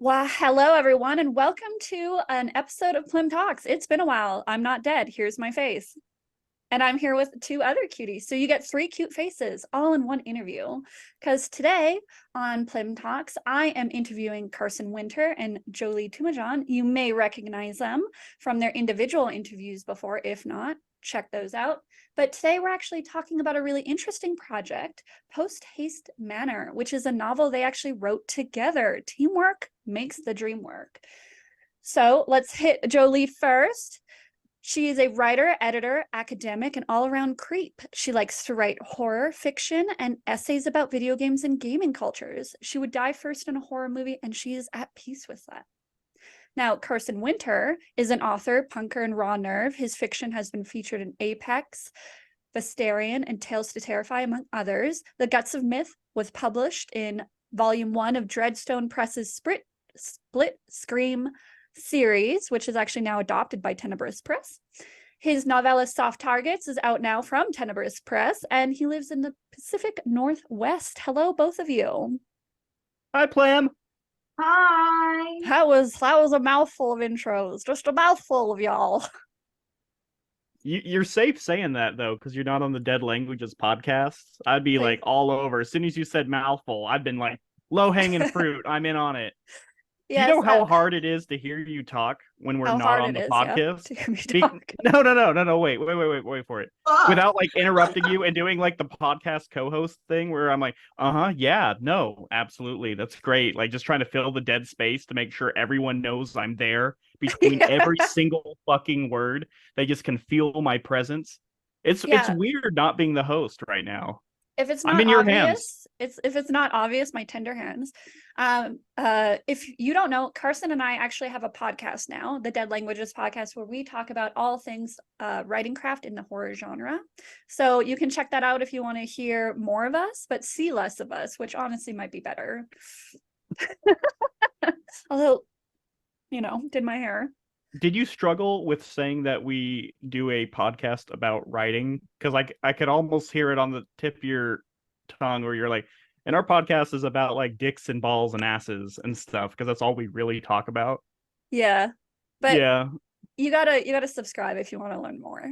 Well, hello everyone, and welcome to an episode of PLM Talks. It's been a while. I'm not dead. Here's my face. And I'm here with two other cuties. So you get three cute faces all in one interview. Because today on PLM Talks, I am interviewing Carson Winter and Jolie Toomajan. You may recognize them from their individual interviews before. If not, check those out. But today we're actually talking about a really interesting project, Posthaste Manor, which is a novel they actually wrote together. Teamwork makes the dream work. So let's hit Jolie first. She is a writer, editor, academic, and all-around creep. She likes to write horror fiction and essays about video games and gaming cultures. She would die first in a horror movie, and she is at peace with that. Now, Carson Winter is an author, punker, and raw nerve. His fiction has been featured in Apex, Vestarian, and Tales to Terrify, among others. The Guts of Myth was published in Volume 1 of Dreadstone Press's Split Scream series, which is actually now adopted by Tenebrous Press. His novella Soft Targets is out now from Tenebrous Press, and he lives in the Pacific Northwest. Hello, both of you. Hi, Plam. Hi. That was a mouthful of intros, just a mouthful of y'all. You're safe saying that, though, because you're not on the Dead Languages podcast. I'd be like all over. As soon as you said mouthful, I've been like, low-hanging fruit. I'm in on it. Yes, you know how hard it is to hear you talk when we're not on the podcast? Yeah, to hear me talk. No, wait for it. Without like interrupting you and doing like the podcast co-host thing where I'm like, yeah, no, absolutely. That's great. Like just trying to fill the dead space to make sure everyone knows I'm there between every single fucking word. They just can feel my presence. It's weird not being the host right now. If it's not I'm in your obvious, hands. if it's not obvious, my tender hands. If you don't know, Carson and I actually have a podcast now, the Dead Languages podcast, where we talk about all things writing craft in the horror genre. So you can check that out if you want to hear more of us, but see less of us, which honestly might be better. Although, did my hair. Did you struggle with saying that we do a podcast about writing? Because I could almost hear it on the tip of your tongue where you're like, and our podcast is about like dicks and balls and asses and stuff, because that's all we really talk about. Yeah. But yeah, you gotta subscribe if you want to learn more.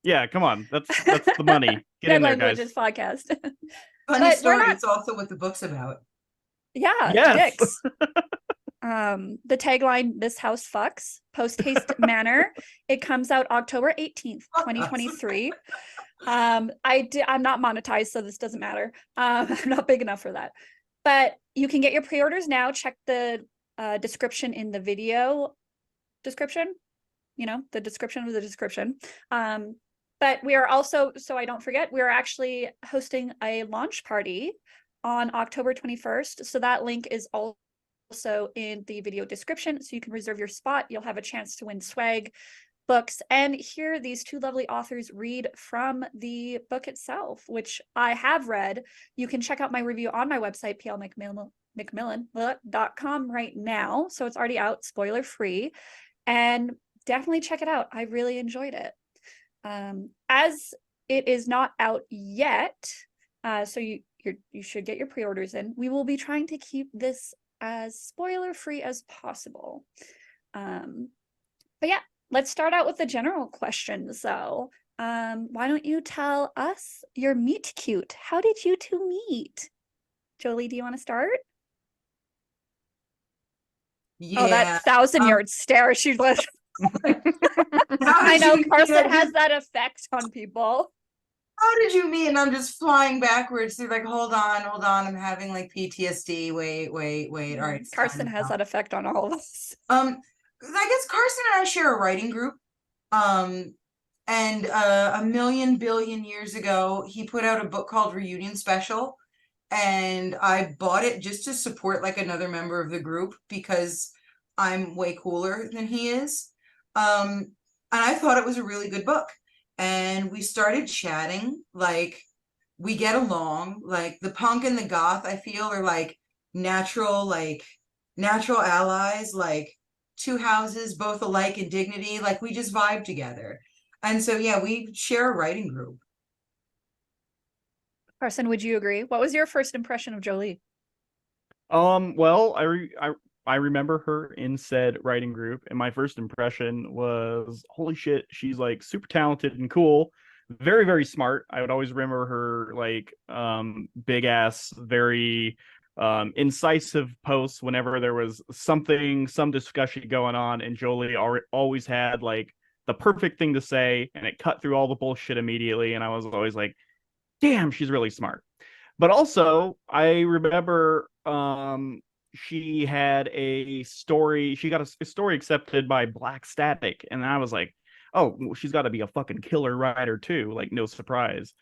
Yeah, come on. That's the money. Get in there, guys. Languages podcast. Funny story, it's also what the book's about. Yeah, yes. Dicks. The tagline, "This house fucks," Posthaste Manor. It comes out October 18th, 2023. I'm not monetized, so this doesn't matter. I'm not big enough for that. But you can get your pre-orders now. Check the description in the video description. The description of the description. But we are also, so I don't forget, we are actually hosting a launch party on October 21st. So that link is also in the video description, so you can reserve your spot. You'll have a chance to win swag, books, and hear these two lovely authors read from the book itself, which I have read. You can check out my review on my website, plmcmillan.com right now. So it's already out, spoiler free, and definitely check it out. I really enjoyed it. As it is not out yet, so you should get your pre-orders in. We will be trying to keep this as spoiler free as possible. But yeah, let's start out with the general questions though. Why don't you tell us your meet cute? How did you two meet? Jolie, do you want to start? Yeah. Oh, that 1,000-yard stare she was. I know Carson has that effect on people. How did you meet? And I'm just flying backwards. So like, hold on. I'm having like PTSD. Wait. All right. Carson has that effect on all of us. I guess Carson and I share a writing group. And a million billion years ago, he put out a book called Reunion Special. And I bought it just to support like another member of the group because I'm way cooler than he is. And I thought it was a really good book. And we started chatting, like we get along, like the punk and the goth, I feel, are like natural allies, like two houses, both alike in dignity, like we just vibe together. And so, yeah, we share a writing group. Carson, would you agree? What was your first impression of Jolie? Well, I I remember her in said writing group, and my first impression was, holy shit, she's like super talented and cool, very, very smart. I would always remember her like big ass, very incisive posts whenever there was some discussion going on, and Jolie always had like the perfect thing to say, and it cut through all the bullshit immediately. And I was always like, damn, she's really smart. But also, I remember she had a story. She got a story accepted by Black Static, and I was like, oh, well, she's got to be a fucking killer writer too. Like, no surprise.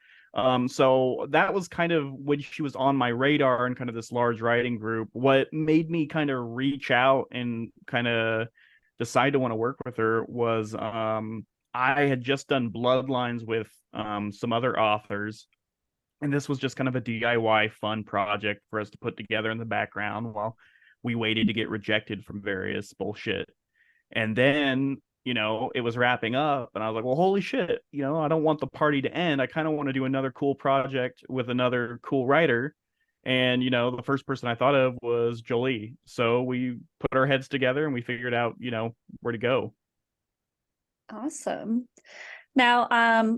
So that was kind of when she was on my radar and kind of this large writing group. What made me kind of reach out and kind of decide to want to work with her was I had just done Bloodlines with some other authors, and this was just kind of a DIY fun project for us to put together in the background while we waited to get rejected from various bullshit. And then, it was wrapping up, and I was like, well, holy shit, I don't want the party to end. I kind of want to do another cool project with another cool writer. And, the first person I thought of was Jolie. So we put our heads together and we figured out, where to go. Awesome. Now,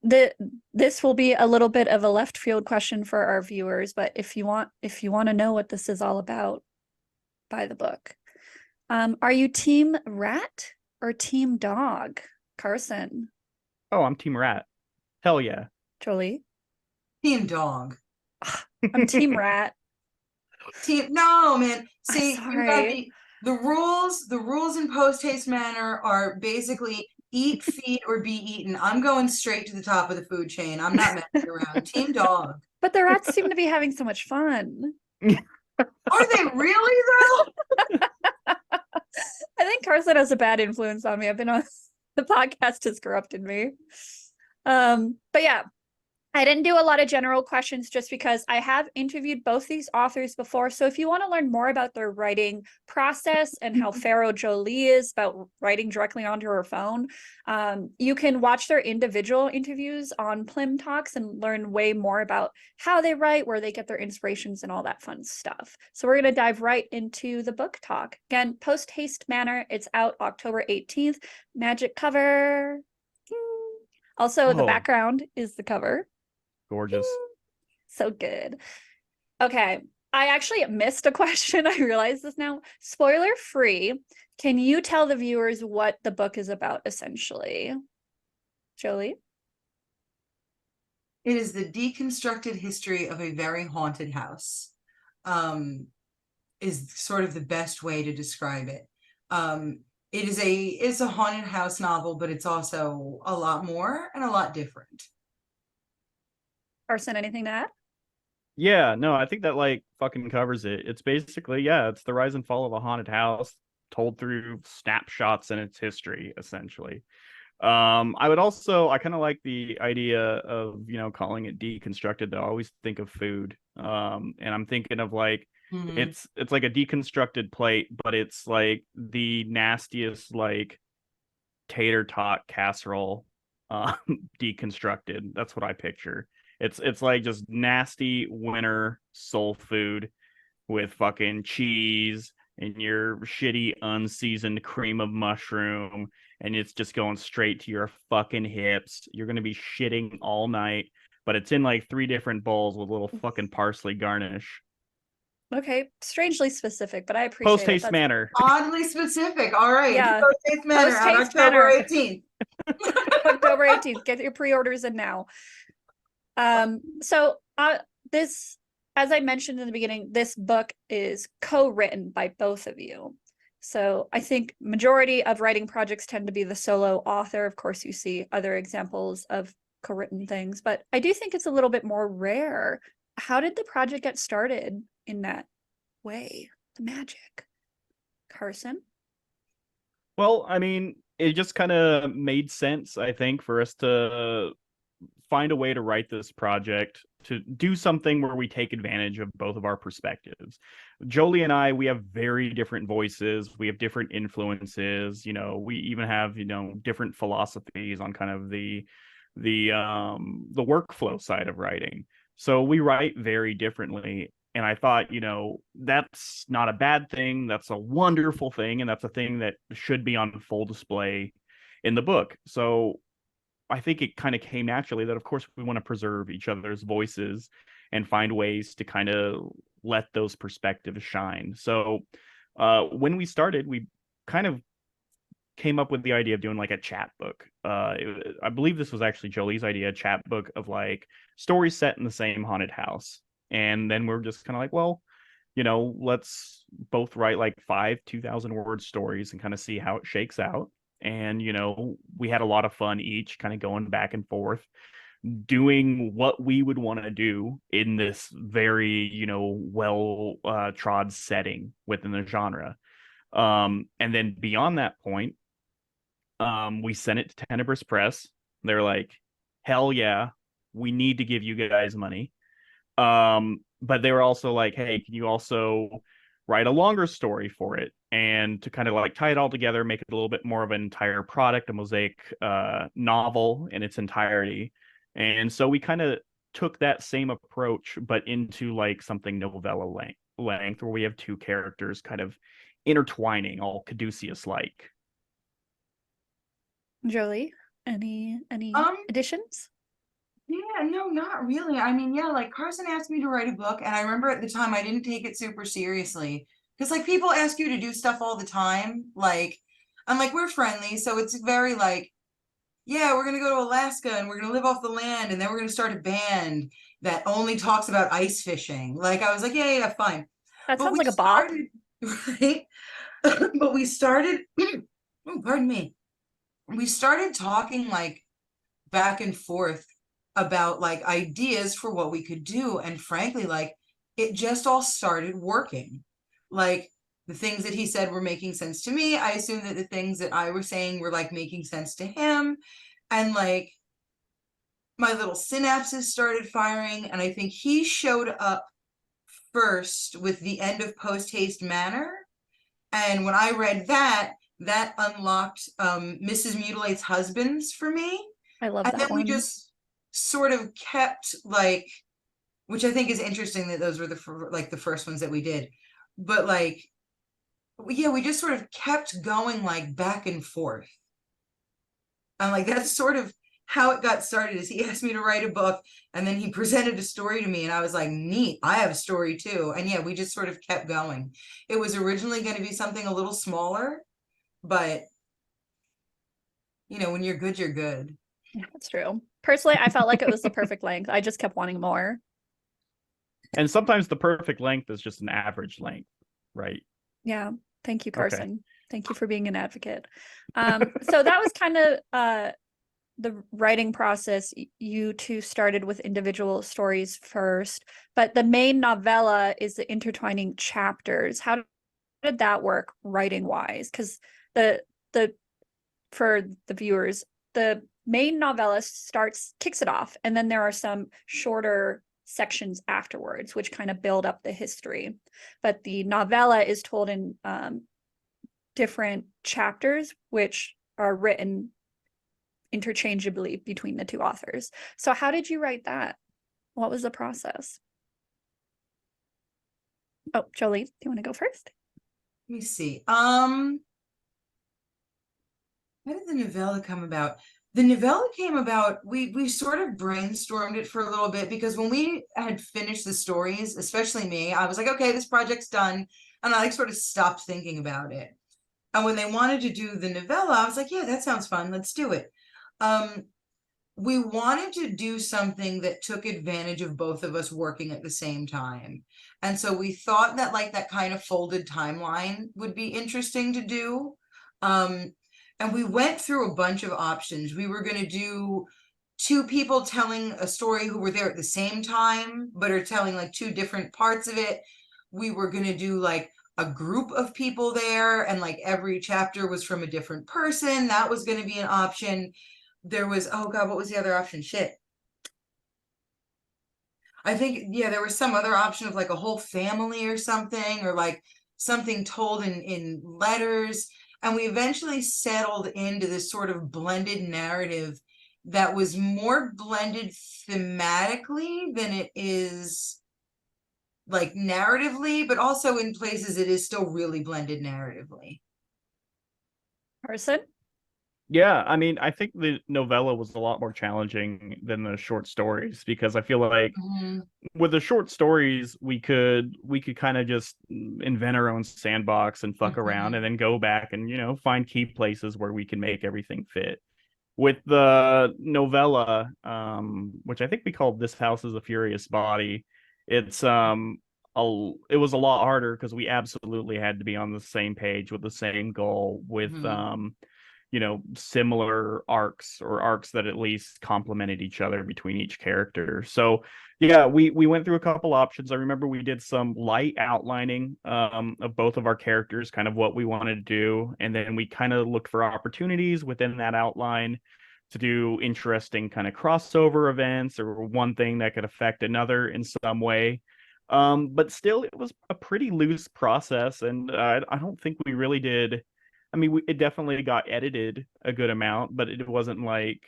this will be a little bit of a left field question for our viewers, but if you want to know what this is all about, buy the book. Are you team rat or team dog, Carson? Oh, I'm team rat. Hell yeah. Jolie? Team dog. I'm team rat. No, man. See, sorry. the rules in Posthaste Manor are basically eat, feed, or be eaten. I'm going straight to the top of the food chain. I'm not messing around. Team dog. But the rats seem to be having so much fun. Are they really though? I think Carson has a bad influence on me. I've been on the podcast has corrupted me. But yeah, I didn't do a lot of general questions just because I have interviewed both these authors before. So if you want to learn more about their writing process and how thorough Jolie is about writing directly onto her phone, you can watch their individual interviews on PLM Talks and learn way more about how they write, where they get their inspirations, and all that fun stuff. So we're going to dive right into the book talk. Again, Posthaste Manor. It's out October 18th. Magic cover. Also, the background is the cover. Gorgeous. So good. Okay. I actually missed a question. I realize this now. Spoiler free. Can you tell the viewers what the book is about, essentially? Jolie? It is the deconstructed history of a very haunted house. Is sort of the best way to describe it. It's a haunted house novel, but it's also a lot more and a lot different. Carson, anything to add? Yeah, no, I think that like fucking covers it. It's basically, it's the rise and fall of a haunted house told through snapshots in its history, essentially. I kind of like the idea of, calling it deconstructed. I always think of food. And I'm thinking of like, it's like a deconstructed plate, but it's like the nastiest, like tater tot casserole, deconstructed. That's what I picture. It's like just nasty winter soul food with fucking cheese and your shitty unseasoned cream of mushroom, and it's just going straight to your fucking hips. You're gonna be shitting all night, but it's in like 3 different bowls with little fucking parsley garnish. Okay, strangely specific, but I appreciate Posthaste Manor. Oddly specific. All right. Yeah. Posthaste Manor on October 18th. October 18th. Get your pre-orders in now. This, as I mentioned in the beginning, this book is co-written by both of you. So I think majority of writing projects tend to be the solo author. Of course, you see other examples of co-written things, but I do think it's a little bit more rare. How did the project get started in that way? The magic. Carson? Well, I mean, it just kind of made sense, I think, for us to find a way to write this project, to do something where we take advantage of both of our perspectives. Jolie and I, we have very different voices. We have different influences. We even have, different philosophies on kind of the workflow side of writing. So we write very differently. And I thought, that's not a bad thing. That's a wonderful thing. And that's a thing that should be on full display in the book. So I think it kind of came naturally that, of course, we want to preserve each other's voices and find ways to kind of let those perspectives shine. So when we started, we kind of came up with the idea of doing like a chat book. I believe this was actually Jolie's idea, a chat book of like stories set in the same haunted house. And then we're just kind of like, well, let's both write like 2,000 word stories and kind of see how it shakes out. And, we had a lot of fun each kind of going back and forth, doing what we would want to do in this very, well trod setting within the genre. And then beyond that point, we sent it to Tenebris Press. They're like, hell yeah, we need to give you guys money. But they were also like, hey, can you also write a longer story for it? And to kind of like tie it all together, make it a little bit more of an entire product, a mosaic novel in its entirety. And so we kind of took that same approach, but into like something novella length where we have two characters kind of intertwining, all Caduceus like. Jolie, any additions? Yeah, no, not really. I mean, yeah, like Carson asked me to write a book, and I remember at the time I didn't take it super seriously because like people ask you to do stuff all the time. Like, I'm like, we're friendly, so it's very like, yeah, we're gonna go to Alaska and we're gonna live off the land, and then we're gonna start a band that only talks about ice fishing. Like, I was like, yeah, fine. That But sounds we like a bop. started, right? But we started, oh, pardon me. We started talking like back and forth about like ideas for what we could do. And frankly, like it just all started working. Like the things that he said were making sense to me. I assume that the things that I was saying were like making sense to him. And like my little synapses started firing. And I think he showed up first with the end of Posthaste Manor. And when I read that, that unlocked Mrs. Mutilate's Husbands for me. I love And that then we one. just sort of kept like, which I think is interesting that those were the first ones that we did. But like, yeah, we just sort of kept going like back and forth. And like that's sort of how it got started is he asked me to write a book and then he presented a story to me and I was like, neat, I have a story too. And yeah, we just sort of kept going. It was originally going to be something a little smaller, but when you're good, you're good. Yeah, that's true. Personally, I felt like it was the perfect length. I just kept wanting more. And sometimes the perfect length is just an average length, right? Yeah. Thank you, Okay. Carson. Thank you for being an advocate. So that was kind of the writing process. You two started with individual stories first, but the main novella is the intertwining chapters. How did that work writing wise? Because the for the viewers, the main novella kicks it off, and then there are some shorter sections afterwards which kind of build up the history, but the novella is told in different chapters which are written interchangeably between the two authors. So how did you write that? What was the process? Oh, Jolie, do you want to go first? Let me see. How did the novella come about? The novella came about, we sort of brainstormed it for a little bit because when we had finished the stories, especially me, I was like, okay, this project's done. And I like sort of stopped thinking about it. And when they wanted to do the novella, I was like, yeah, that sounds fun. Let's do it. We wanted to do something that took advantage of both of us working at the same time. And so we thought that like that kind of folded timeline would be interesting to do. And we went through a bunch of options. We were going to do two people telling a story who were there at the same time, but are telling like two different parts of it. We were going to do like a group of people there, and like every chapter was from a different person. That was going to be an option. There was, oh God, what was the other option? Shit. I think, yeah, there was some other option of like a whole family or something, or like something told in letters. And we eventually settled into this sort of blended narrative that was more blended thematically than it is like narratively, but also in places it is still really blended narratively. Carson? Yeah, I mean, I think the novella was a lot more challenging than the short stories because I feel like with the short stories we could kind of just invent our own sandbox and fuck around and then go back and find key places where we can make everything fit. With the novella, which I think we called This House is a Furious Body, it's it was a lot harder because we absolutely had to be on the same page with the same goal with similar arcs or arcs that at least complemented each other between each character. So yeah, we went through a couple options. I remember we did some light outlining of both of our characters, kind of what we wanted to do, and then we kind of looked for opportunities within that outline to do interesting kind of crossover events or one thing that could affect another in some way. But still, it was a pretty loose process, and I don't think we really did. I mean, it definitely got edited a good amount, but it wasn't like,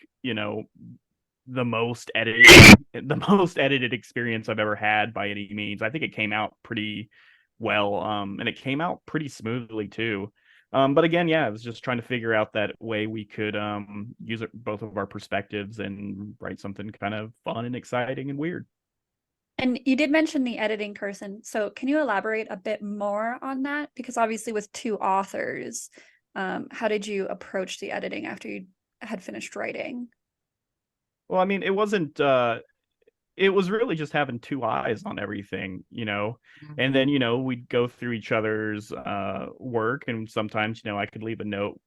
the most edited experience I've ever had by any means. I think it came out pretty well, and it came out pretty smoothly too. But again, yeah, I was just trying to figure out that way we could use both of our perspectives and write something kind of fun and exciting and weird. And you did mention the editing, Carson. So can you elaborate a bit more on that? Because obviously with two authors, how did you approach the editing after you had finished writing? Well, I mean, it was really just having two eyes on everything, and then, we'd go through each other's work, and sometimes, I could leave a note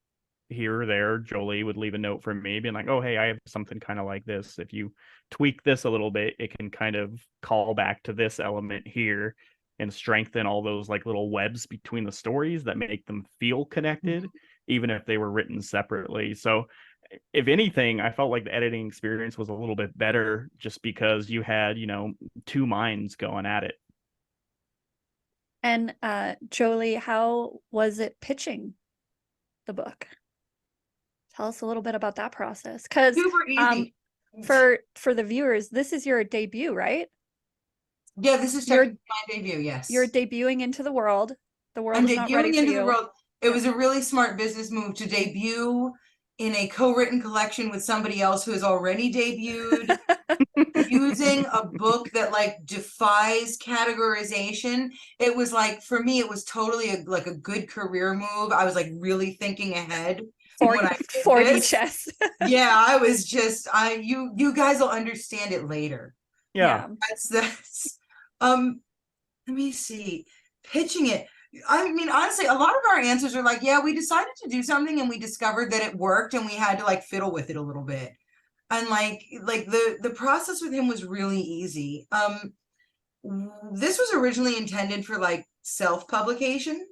here or there. Jolie would leave a note for me being like, oh, hey, I have something kind of like this. If you tweak this a little bit, it can kind of call back to this element here and strengthen all those like little webs between the stories that make them feel connected, even if they were written separately. So if anything, I felt like the editing experience was a little bit better just because you had, two minds going at it. And Jolie, how was it pitching the book? Tell us a little bit about that process. Because Super easy. For the viewers, this is your debut, right? Yeah, this is technically my debut, yes. You're debuting into the world. The world I'm is not ready debuting for into you. the world. It was a really smart business move to debut in a co-written collection with somebody else who has already debuted, using a book that like defies categorization. It was like, for me, it was totally like a good career move. I was like really thinking ahead when I did 4D this. chess. Yeah, I was just you guys will understand it later. Yeah. That's let me see. Pitching it. I mean, honestly, a lot of our answers are like, yeah, we decided to do something and we discovered that it worked and we had to like fiddle with it a little bit. And like the process with him was really easy. This was originally intended for like self-publication,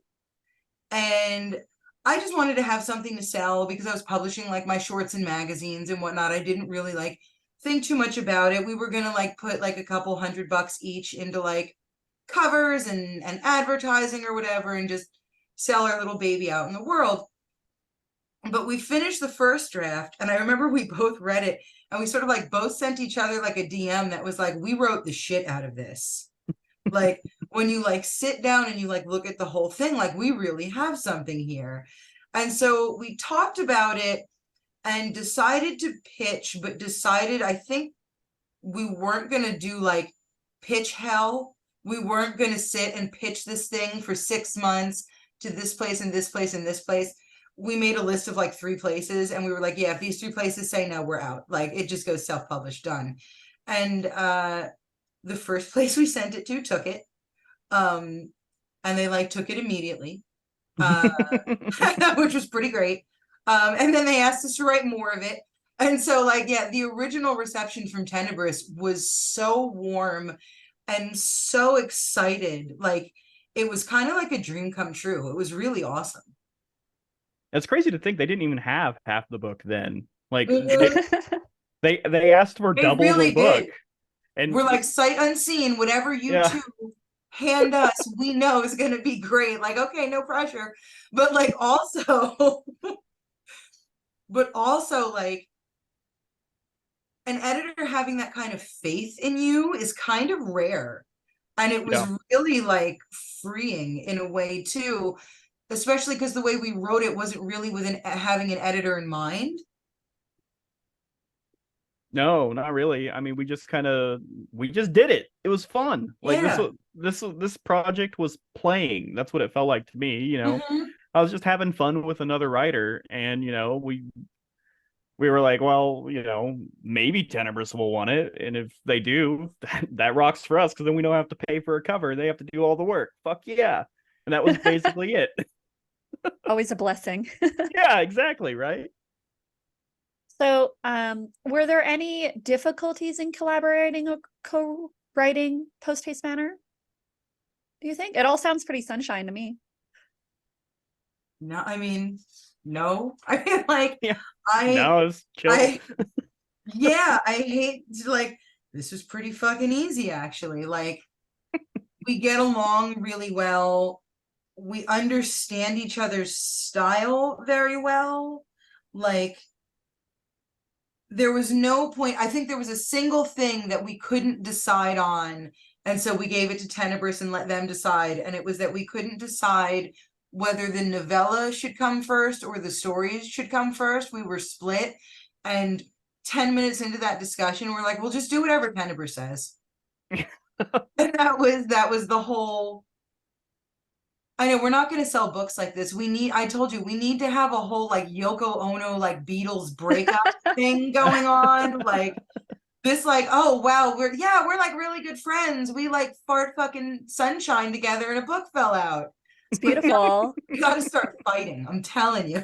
and I just wanted to have something to sell because I was publishing like my shorts in magazines and whatnot. I didn't really like think too much about it. We were gonna like put like a couple $100 each into like covers and advertising or whatever and just sell our little baby out in the world. But we finished the first draft and I remember we both read it and we sort of like both sent each other like a DM that was like, we wrote the shit out of this. Like when you like sit down and you like look at the whole thing, like we really have something here. And so we talked about it and decided to pitch, but decided I think we weren't going to do like pitch hell. We weren't going to sit and pitch this thing for 6 months to this place and this place and this place. We made a list of like 3 places and we were like, yeah, if these 3 places say no, we're out. Like it just goes self-published, done. And the first place we sent it to took it. And they like took it immediately, which was pretty great. And then they asked us to write more of it. And so like, yeah, the original reception from Tenebris was so warm and so excited. Like it was kind of like a dream come true. It was really awesome. It's crazy to think they didn't even have half the book then. Like they asked for They double really the book. did. And we're like sight unseen, whatever you two hand us, we know is going to be great. Like, okay, no pressure. But like also, like an editor having that kind of faith in you is kind of rare. And it was really like freeing in a way too, especially because the way we wrote it wasn't really with having an editor in mind. No, not really. I mean, we just did it. It was fun. Like Yeah. this project was playing. That's what it felt like to me, you know. Mhm. I was just having fun with another writer, and you know, we were like, well, you know, maybe Tenebris will want it, and if they do, that rocks for us, because then we don't have to pay for a cover. They have to do all the work. Fuck yeah. And that was basically it. Always a blessing. Yeah, exactly, right? So, were there any difficulties in collaborating or co-writing Posthaste Manor? Do you think? It all sounds pretty sunshine to me. No, I mean, no. I mean, like, Yeah. I, No, it's chill. yeah, I hate to, like, this was pretty fucking easy, actually. Like, we get along really well. We understand each other's style very well. Like, there was no point. I think there was a single thing that we couldn't decide on. And so we gave it to Tenebris and let them decide. And it was that we couldn't decide whether the novella should come first or the stories should come first. We were split. And 10 minutes into that discussion, we're like, we'll just do whatever Tenebris says. And that was the whole. I know we're not going to sell books like this. I told you, we need to have a whole like Yoko Ono, like Beatles breakup thing going on. Like this, like, oh wow, we're like really good friends. We like fart fucking sunshine together and a book fell out. It's beautiful. We got to start fighting. I'm telling you.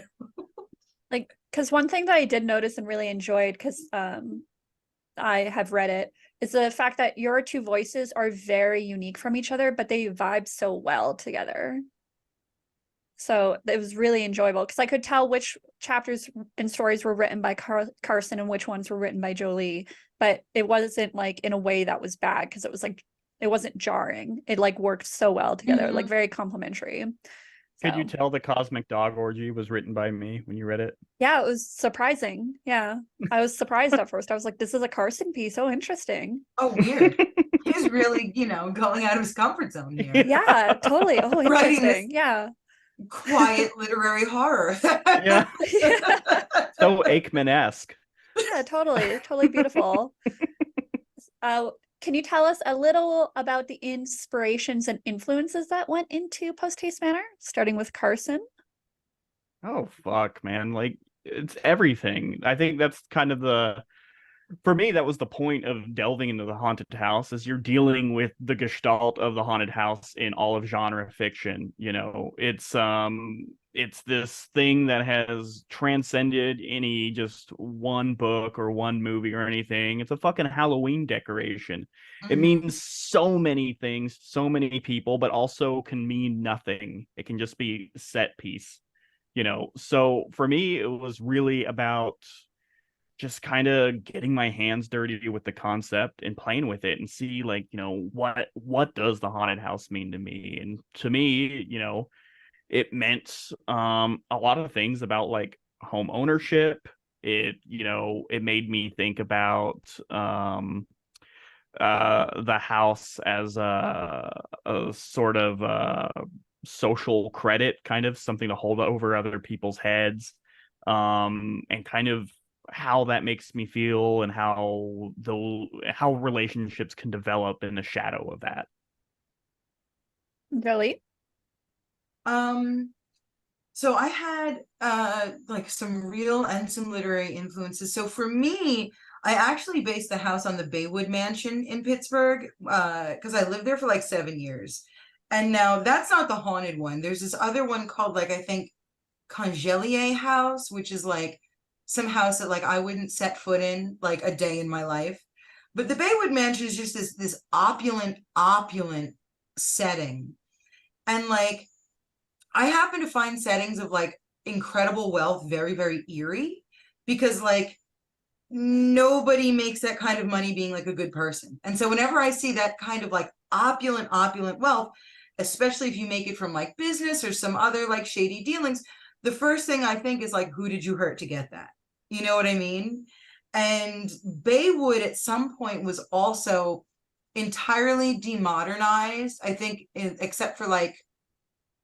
Like, because one thing that I did notice and really enjoyed, because I have read it, is the fact that your two voices are very unique from each other, but they vibe so well together. So it was really enjoyable because I could tell which chapters and stories were written by Carson and which ones were written by Jolie, but it wasn't like in a way that was bad, because it was like, it wasn't jarring. It like worked so well together, like very complimentary. Could you So, tell the Cosmic Dog Orgy was written by me when you read it? yeah, it was surprising. Yeah, I was surprised at first. I was like, this is a Carson piece. So interesting. Oh, weird. He's really, going out of his comfort zone here. Yeah, totally. Oh, Writing interesting. this Yeah. quiet literary horror. Yeah. So Aikman-esque. Yeah, totally beautiful. Can you tell us a little about the inspirations and influences that went into Posthaste Manor, starting with Carson? Oh fuck, man. Like it's everything. I think that's kind of for me, that was the point of delving into the haunted house, is you're dealing with the gestalt of the haunted house in all of genre fiction. You know, it's this thing that has transcended any just one book or one movie or anything. It's a fucking Halloween decoration. It means so many things, so many people, but also can mean nothing. It can just be set piece, you know. So for me, it was really about just kind of getting my hands dirty with the concept and playing with it and see, like, you know, what does the haunted house mean to me? And to me, you know, it meant a lot of things about like home ownership. It, you know, it made me think about the house as a sort of social credit, kind of something to hold over other people's heads, and kind of how that makes me feel and how relationships can develop in the shadow of that. Jolie? So I had like some real and some literary influences. So for me, I actually based the house on the Baywood Mansion in Pittsburgh, because I lived there for like 7 years. And now that's not the haunted one. There's this other one called, like, I think Congelier House, which is like some house that like I wouldn't set foot in like a day in my life. But the Baywood Mansion is just this opulent setting. And like I happen to find settings of like incredible wealth very, very eerie, because like nobody makes that kind of money being like a good person. And so whenever I see that kind of like opulent wealth, especially if you make it from like business or some other like shady dealings, the first thing I think is like, who did you hurt to get that? You know what I mean? And Baywood at some point was also entirely demodernized, I think, except for like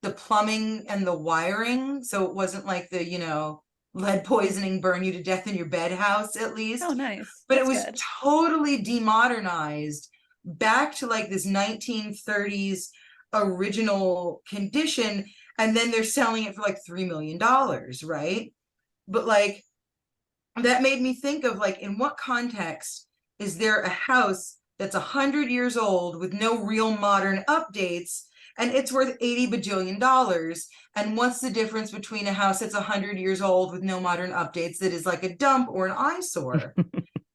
the plumbing and the wiring. So it wasn't like the, lead poisoning burn you to death in your bed house, at least. Oh, nice. But That's it was good. totally demodernized back to like this 1930s original condition. And then they're selling it for like $3 million, right? But like, that made me think of like, in what context is there a house that's 100 years old with no real modern updates, and it's worth $80 bajillion? And what's the difference between a house that's 100 years old with no modern updates that is like a dump or an eyesore?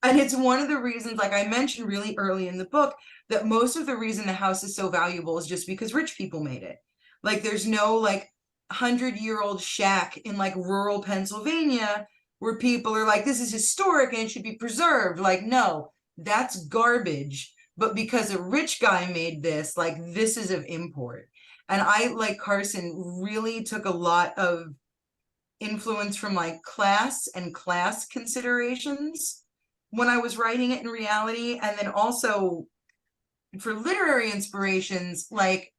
And it's one of the reasons, like I mentioned really early in the book, that most of the reason the house is so valuable is just because rich people made it. Like there's no like 100-year-old shack in like rural Pennsylvania where people are like, this is historic and it should be preserved. Like, no, that's garbage. But because a rich guy made this, like this is of import. And I, like Carson, really took a lot of influence from like class and class considerations when I was writing it in reality. And then also for literary inspirations, like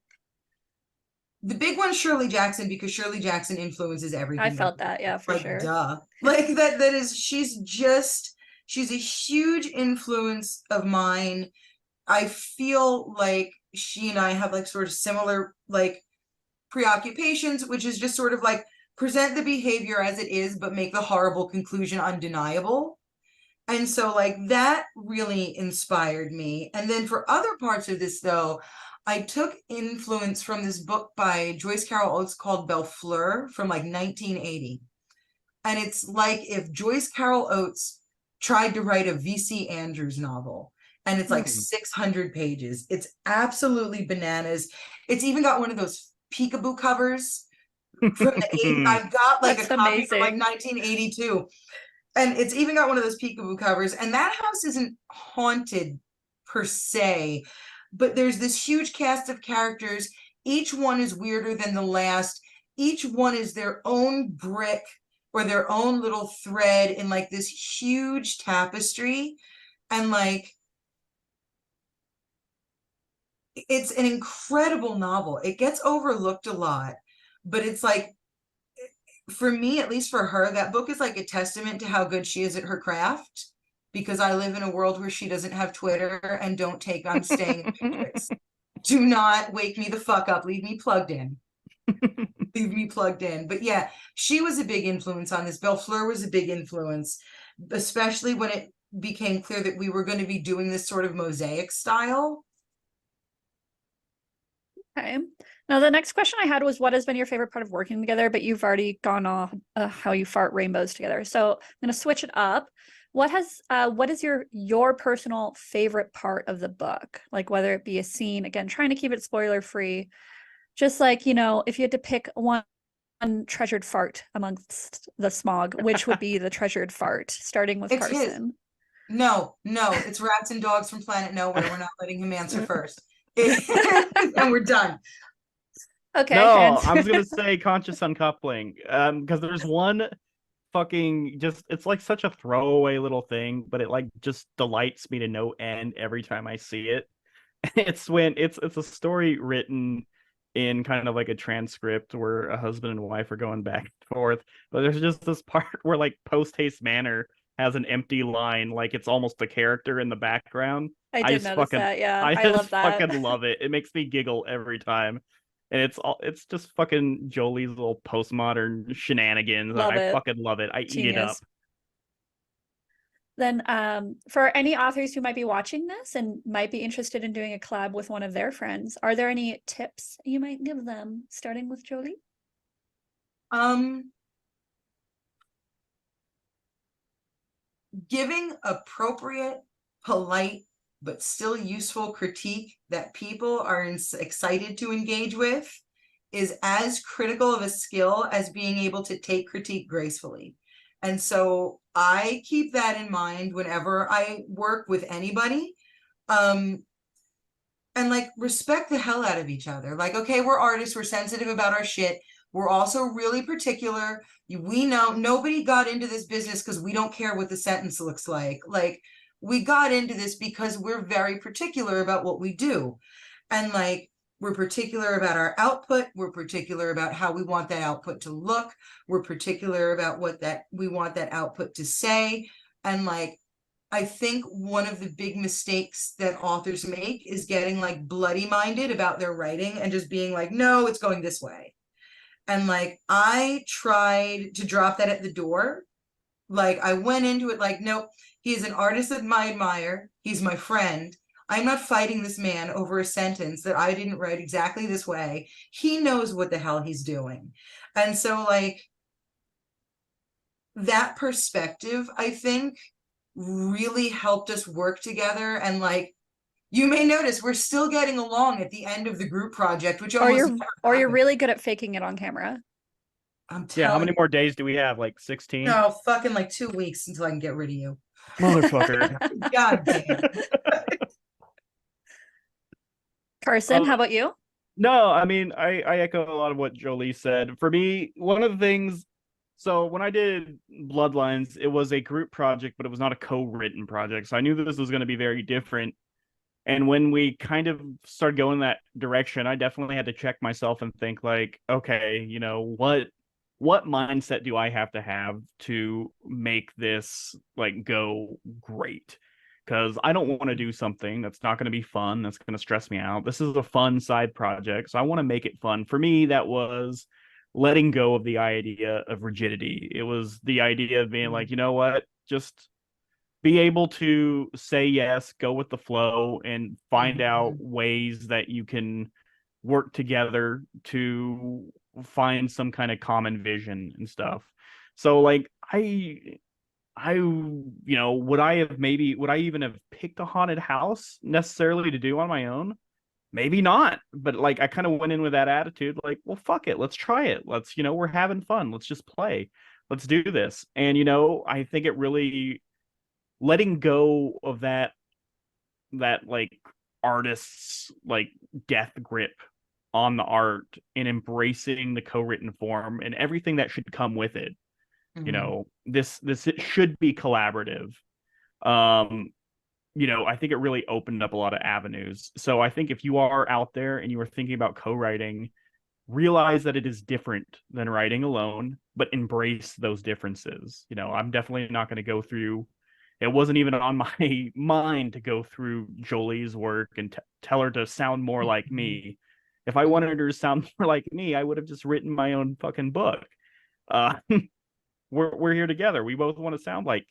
the big one, Shirley Jackson, because Shirley Jackson influences everything. I felt that, yeah, for like, sure. Duh. Like that is, she's a huge influence of mine. I feel like she and I have like sort of similar like preoccupations, which is just sort of like present the behavior as it is, but make the horrible conclusion undeniable. And so like that really inspired me. And then for other parts of this though, I took influence from this book by Joyce Carol Oates called Belle Fleur from like 1980. And it's like if Joyce Carol Oates tried to write a V.C. Andrews novel, and it's like 600 pages. It's absolutely bananas. It's even got one of those peekaboo covers from the 80s. I've got like That's a copy from like amazing. 1982. And it's even got one of those peekaboo covers. And that house isn't haunted per se, but there's this huge cast of characters. Each one is weirder than the last. Each one is their own brick or their own little thread in like this huge tapestry. And like, it's an incredible novel. It gets overlooked a lot, but it's like, for me, at least for her, that book is like a testament to how good she is at her craft, because I live in a world where she doesn't have Twitter and don't take I'm staying in the Matrix. Do not wake me the fuck up. Leave me plugged in. Leave me plugged in. But yeah, she was a big influence on this. Belle Fleur was a big influence, especially when it became clear that we were going to be doing this sort of mosaic style. Okay. Now, the next question I had was, what has been your favorite part of working together? But you've already gone on how you fart rainbows together. So I'm going to switch it up. What is your personal favorite part of the book? Like whether it be a scene, again, trying to keep it spoiler free. Just like, if you had to pick one treasured fart amongst the smog, which would be the treasured fart, starting with It's Carson? No, it's Rats and Dogs from Planet Nowhere. We're not letting him answer first. And we're done. Okay. No, I was gonna say conscious uncoupling. Because there's one fucking it's like such a throwaway little thing, but it like just delights me to no end every time I see it. It's when it's a story written in kind of like a transcript where a husband and wife are going back and forth, but there's just this part where like Posthaste Manor has an empty line, like it's almost a character in the background. I did notice that. Yeah, I just love that. fucking love it. It makes me giggle every time. And it's just fucking Jolie's little postmodern shenanigans. Love I it. fucking love it. I eat it up. Then for any authors who might be watching this and might be interested in doing a collab with one of their friends, are there any tips you might give them, starting with Jolie? Giving appropriate, polite, but still useful critique that people are excited to engage with is as critical of a skill as being able to take critique gracefully. And so I keep that in mind whenever I work with anybody. And like respect the hell out of each other. Like, okay, we're artists, we're sensitive about our shit. We're also really particular. We know nobody got into this business because we don't care what the sentence looks like. Like, we got into this because we're very particular about what we do. And like, we're particular about our output. We're particular about how we want that output to look. We're particular about what we want that output to say. And like, I think one of the big mistakes that authors make is getting like bloody minded about their writing and just being like, no, it's going this way. And like, I tried to drop that at the door. Like, I went into it like, nope, he is an artist that I admire. He's my friend. I'm not fighting this man over a sentence that I didn't write exactly this way. He knows what the hell he's doing. And so like, that perspective, I think, really helped us work together. And like, you may notice we're still getting along at the end of the group project, which Or almost you're never or you're happens. really good at faking it on camera. I'm Yeah, how telling many more days do we have? Like 16? no, fucking like 2 weeks until I can get rid of you. Motherfucker. God damn. Carson, how about you? No, I mean, I echo a lot of what Jolie said. For me, one of the things, so when I did Bloodlines, it was a group project, but it was not a co-written project. So I knew that this was going to be very different. And when we kind of started going that direction, I definitely had to check myself and think like, okay, you know, what mindset do I have to make this like go great? Because I don't want to do something that's not going to be fun, that's going to stress me out. This is a fun side project, so I want to make it fun. For me, that was letting go of the idea of rigidity. It was the idea of being like, you know what, just be able to say yes, go with the flow, and find out ways that you can work together to find some kind of common vision and stuff. So like would I even have picked a haunted house necessarily to do on my own? Maybe not. But like I kind of went in with that attitude, like, well, fuck it, let's try it. Let's, we're having fun. Let's just play. Let's do this. And I think it really letting go of that like artist's like death grip on the art and embracing the co-written form and everything that should come with it. This it should be collaborative. I think it really opened up a lot of avenues. So I think if you are out there and you are thinking about co-writing, realize that it is different than writing alone, but embrace those differences. I'm definitely not going to go through, it wasn't even on my mind to go through Jolie's work and tell her to sound more like me. If I wanted her to sound more like me, I would have just written my own fucking book. We're here together. We both want to sound like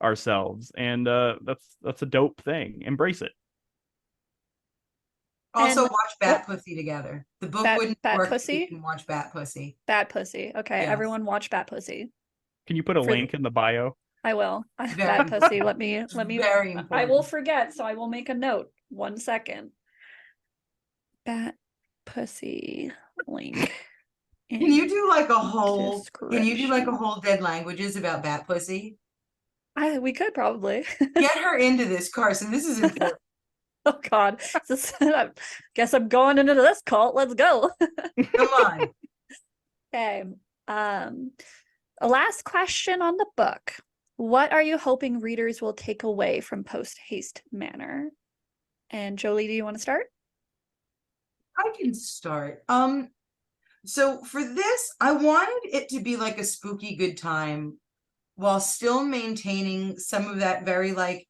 ourselves, and that's a dope thing. Embrace it. Also, watch Bat Pussy together. The book wouldn't work if you can watch Bat Pussy. Bat Pussy. Okay, yes. Everyone watch Bat Pussy. Can you put a link in the bio? I will. Bat Pussy. Let me. Very important. I will forget, so I will make a note. 1 second. Bat Pussy link. Can you do like a whole? Can you do like a whole Dead Languages about Bat Pussy? We could probably get her into this, Carson. This is important. Oh God, I guess I'm going into this cult. Let's go. Come on. Okay. A last question on the book. What are you hoping readers will take away from Posthaste Manor? And Jolie, do you want to start? I can start. So for this, I wanted it to be like a spooky good time while still maintaining some of that very like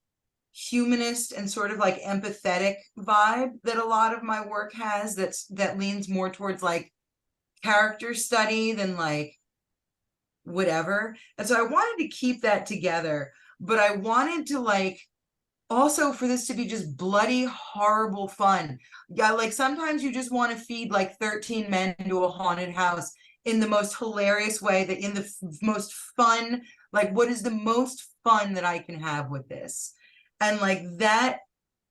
humanist and sort of like empathetic vibe that a lot of my work has, that leans more towards like character study than like whatever. And so I wanted to keep that together, but I wanted to like also for this to be just bloody horrible fun. Yeah, like sometimes you just want to feed like 13 men into a haunted house in the most hilarious way, that in the most fun, like what is the most fun that I can have with this. And like that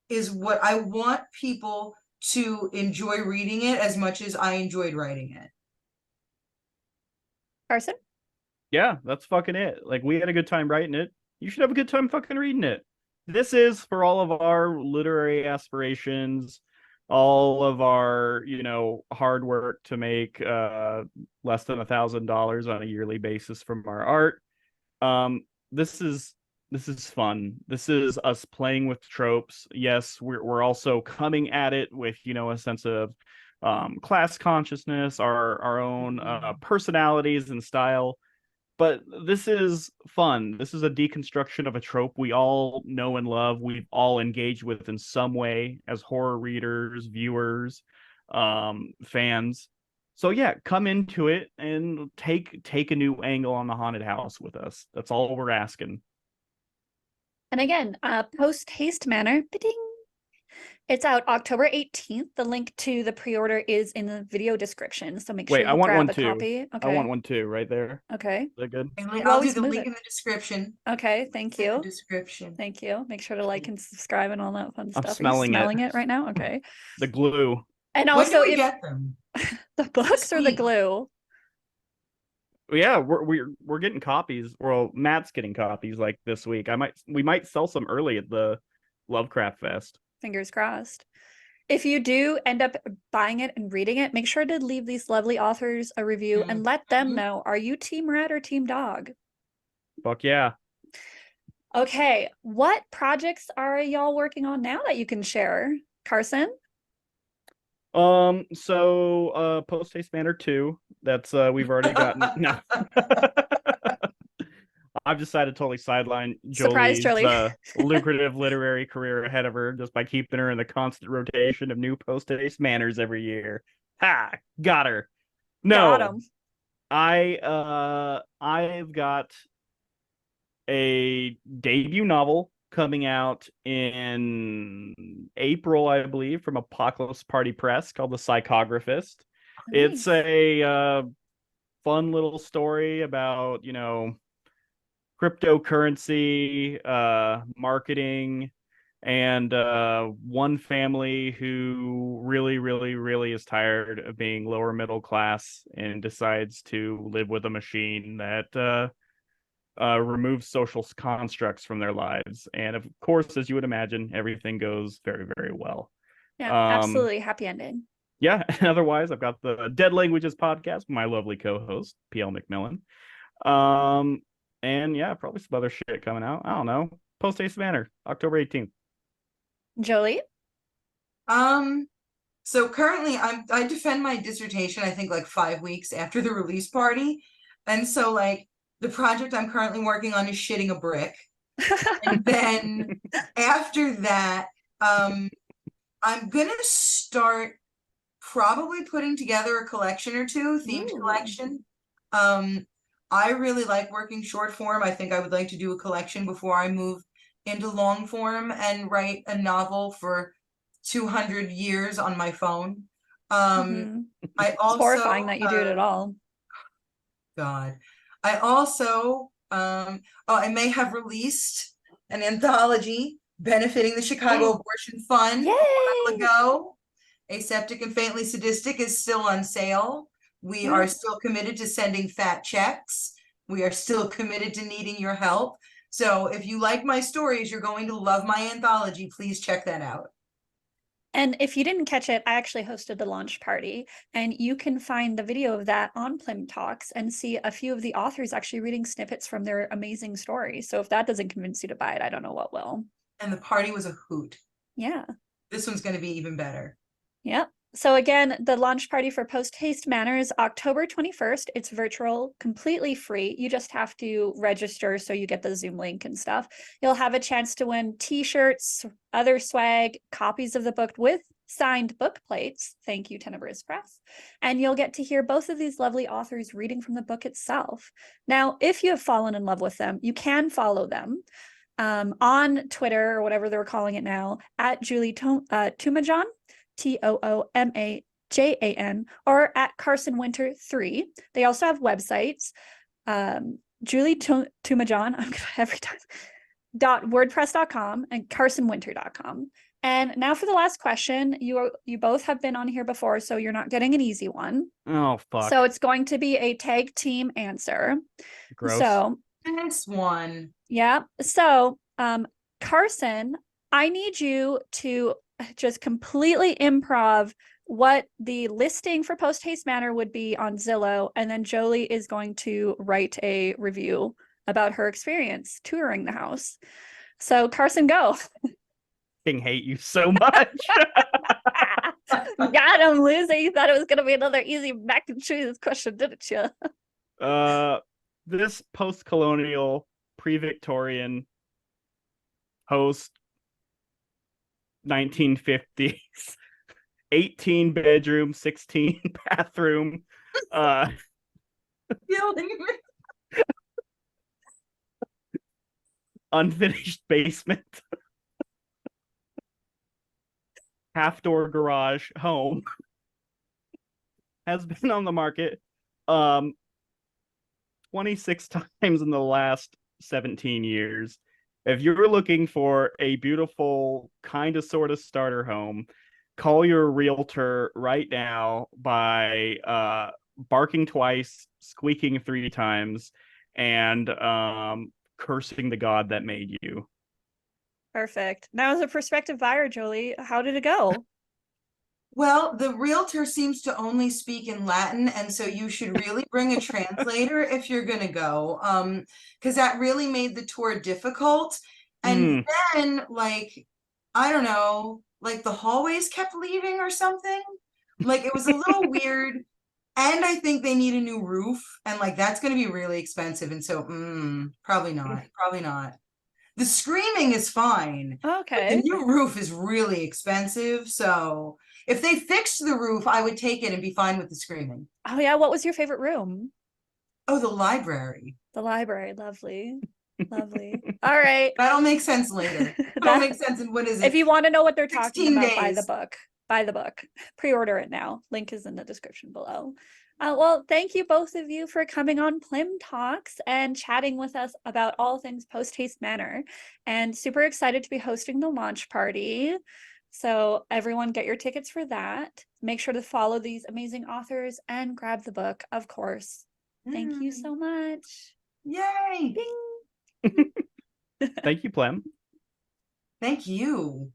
is what I want people to enjoy reading it as much as I enjoyed writing it. Carson? Yeah, that's fucking it. Like we had a good time writing it. You should have a good time fucking reading it. This is for all of our literary aspirations, all of our, hard work to make less than $1,000 on a yearly basis from our art. This is This is fun. This is us playing with tropes. Yes, we're also coming at it with, a sense of class consciousness, our own personalities and style. But this is fun. This is a deconstruction of a trope we all know and love. We've all engaged with in some way as horror readers, viewers, fans. So yeah, come into it and take a new angle on the haunted house with us. That's all we're asking. And again, Posthaste Manor, ba-ding. It's out October 18th. The link to the pre-order is in the video description, so make sure Wait, you I want grab one a too. copy. I Okay. want one too, right there. Okay. Is that good? I'll do always the move link it. in the description. Okay, thank In the you. description. Thank you. Make sure to like and subscribe and all that fun I'm stuff. smelling Are you smelling it. it right now? Okay. The glue. And When do also, we if get them? the books or the week. glue, Yeah, we're getting copies. Well, Matt's getting copies like this week. We might sell some early at the Lovecraft Fest. fingers crossed. If you do end up buying it and reading it, make sure to leave these lovely authors a review and let them know, are you team rat or team dog? Fuck yeah. Okay, what projects are y'all working on now that you can share? Carson? So Posthaste Manor 2. That's we've already gotten no. I've decided to totally sideline Surprise, Jolie's Jolie. lucrative literary career ahead of her just by keeping her in the constant rotation of new Posthaste Manors every year. Ha! Got her. No. Got 'em. I've got a debut novel coming out in April, I believe, from Apocalypse Party Press called The Psychographist. It's Nice. a fun little story about, cryptocurrency, marketing, and one family who really, really, really is tired of being lower middle class and decides to live with a machine that removes social constructs from their lives. And of course, as you would imagine, everything goes very, very well. Yeah, absolutely. Happy ending. Yeah, and otherwise, I've got the Dead Languages podcast with my lovely co-host, PL McMillan. And yeah, probably some other shit coming out. I don't know. Posthaste Manor, October 18th. Jolie? So currently I defend my dissertation, I think like 5 weeks after the release party. And so like the project I'm currently working on is shitting a brick. And then after that, I'm gonna start probably putting together a collection or two, themed collection. I really like working short form. I think I would like to do a collection before I move into long form and write a novel for 200 years on my phone. I It's also horrifying that you do it at all. God. I also I may have released an anthology benefiting the Chicago Abortion Fund a while ago. Aseptic and Faintly Sadistic is still on sale. We are still committed to sending fat checks. We are still committed to needing your help. So if you like my stories, you're going to love my anthology. Please check that out. And if you didn't catch it, I actually hosted the launch party, and you can find the video of that on PLM Talks and see a few of the authors actually reading snippets from their amazing stories. So if that doesn't convince you to buy it, I don't know what will. And the party was a hoot. Yeah. This one's going to be even better. Yep. So again, the launch party for Posthaste Manor is October 21st. It's virtual, completely free. You just have to register so you get the Zoom link and stuff. You'll have a chance to win t-shirts, other swag, copies of the book with signed book plates. Thank you, Tenebrous Press. And you'll get to hear both of these lovely authors reading from the book itself. Now, if you have fallen in love with them, you can follow them on Twitter or whatever they're calling it now, at Jolie Toomajan. Toomajan, or at Carson Winter 3. They also have websites. Jolie Toomajan, I'm every time .wordpress.com and carsonwinter.com. And now for the last question. You both have been on here before, so you're not getting an easy one. Oh fuck. So it's going to be a tag team answer. Gross. So this one. Yeah. So Carson, I need you to just completely improv what the listing for Posthaste Manor would be on Zillow, and then Jolie is going to write a review about her experience touring the house. So Carson, go. Hate you so much. Got him, Lucy. You thought it was going to be another easy mac and cheese question, didn't you? This post-colonial, pre-Victorian host, 1950s, 18 bedroom, 16 bathroom, unfinished basement, half-door garage home has been on the market 26 times in the last 17 years. If you're looking for a beautiful kind of sort of starter home, call your realtor right now by barking twice, squeaking 3 times, and cursing the God that made you. Perfect. Now, as a prospective buyer, Jolie, how did it go? Well, the realtor seems to only speak in Latin, and so you should really bring a translator if you're gonna go. Because that really made the tour difficult. And then, like, I don't know, like the hallways kept leaving or something. Like it was a little weird. And I think they need a new roof, and like that's gonna be really expensive. And so, probably not. Probably not. The screaming is fine. Okay. The new roof is really expensive, so if they fixed the roof, I would take it and be fine with the screaming. Oh yeah, what was your favorite room? Oh, the library. The library, lovely. Lovely. All right. That'll make sense later. That'll make sense in what is it? If you want to know what they're talking 16 about, buy the days. book. Buy the book. Pre-order it now. Link is in the description below. Well, thank you both of you for coming on PLM Talks and chatting with us about all things Posthaste Manor. And super excited to be hosting the launch party. So everyone get your tickets for that. Make sure to follow these amazing authors and grab the book, of course. Thank you so much. Yay! Bing. Thank you, Plem. Thank you.